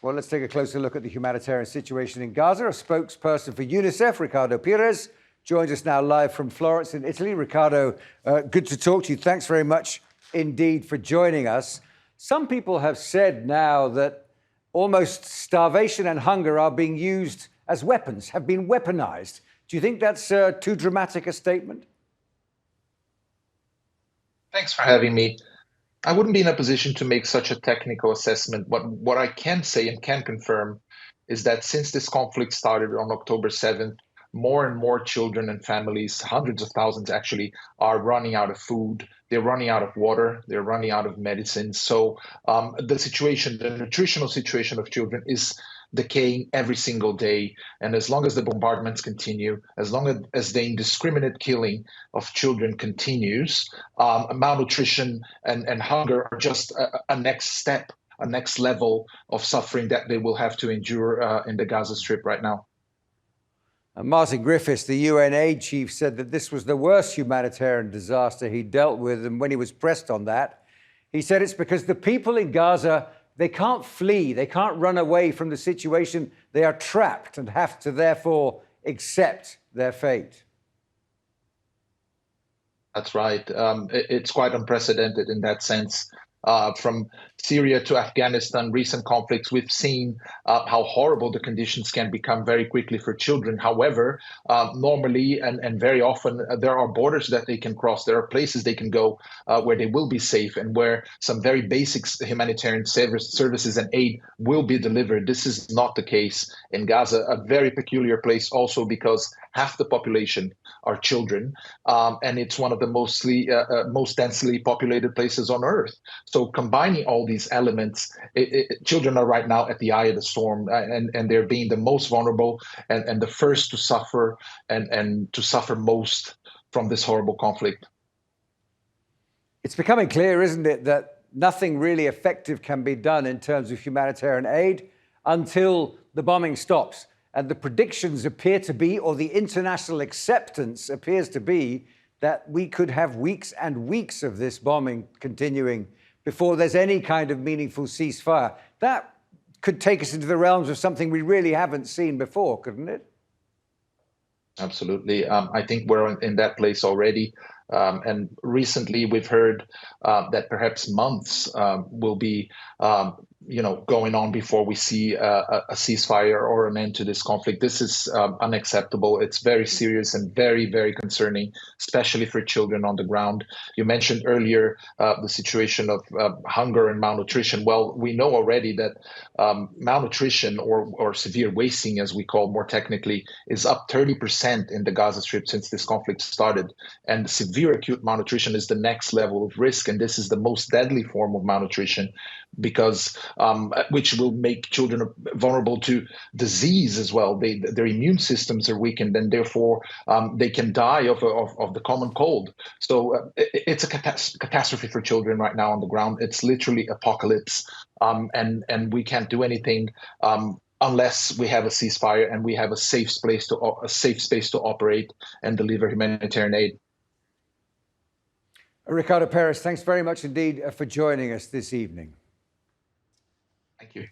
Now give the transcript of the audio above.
Well, let's take a closer look at the humanitarian situation in Gaza. A spokesperson for UNICEF, Ricardo Pires, joins us now live from Florence in Italy. Ricardo, good to talk to you. Thanks very much indeed for joining us. Some people have said now that almost starvation and hunger are being used as weapons, have been weaponized. Do you think that's too dramatic a statement? Thanks for having me. I wouldn't be in a position to make such a technical assessment, but what I can say and can confirm is that since this conflict started on October 7th, more and more children and families, hundreds of thousands actually, are running out of food. They're running out of water. They're running out of medicine. So the nutritional situation of children is decaying every single day. And as long as the bombardments continue, as long as the indiscriminate killing of children continues, malnutrition and hunger are just a next step, a next level of suffering that they will have to endure in the Gaza Strip right now. Martin Griffiths, the UN aid chief, said that this was the worst humanitarian disaster he dealt with. And when he was pressed on that, he said it's because the people in Gaza, they can't flee, they can't run away from the situation. They are trapped and have to therefore accept their fate. That's right. It's quite unprecedented in that sense. From Syria to Afghanistan, recent conflicts, we've seen how horrible the conditions can become very quickly for children. However, normally and very often, there are borders that they can cross. There are places they can go where they will be safe and where some very basic humanitarian services and aid will be delivered. This is not the case in Gaza, a very peculiar place also because half the population are children, and it's one of the most densely populated places on Earth. So combining all these elements, children are right now at the eye of the storm, and they're being the most vulnerable and the first to suffer and to suffer most from this horrible conflict. It's becoming clear, isn't it, that nothing really effective can be done in terms of humanitarian aid until the bombing stops. And the predictions appear to be, or the international acceptance appears to be, that we could have weeks and weeks of this bombing continuing before there's any kind of meaningful ceasefire. That could take us into the realms of something we really haven't seen before, couldn't it? Absolutely. I think we're in that place already. And recently we've heard that perhaps months will be going on before we see a ceasefire or an end to this conflict. This is unacceptable. It's very serious and very, very concerning, especially for children on the ground. You mentioned earlier the situation of hunger and malnutrition. Well, we know already that malnutrition or severe wasting, as we call more technically, is up 30% in the Gaza Strip since this conflict started. And severe acute malnutrition is the next level of risk. And this is the most deadly form of malnutrition because which will make children vulnerable to disease as well. Their immune systems are weakened, and therefore they can die of the common cold. So it's a catastrophe for children right now on the ground. It's literally apocalypse, and we can't do anything unless we have a ceasefire and we have a safe space to operate and deliver humanitarian aid. Ricardo Pires, thanks very much indeed for joining us this evening. Thank you.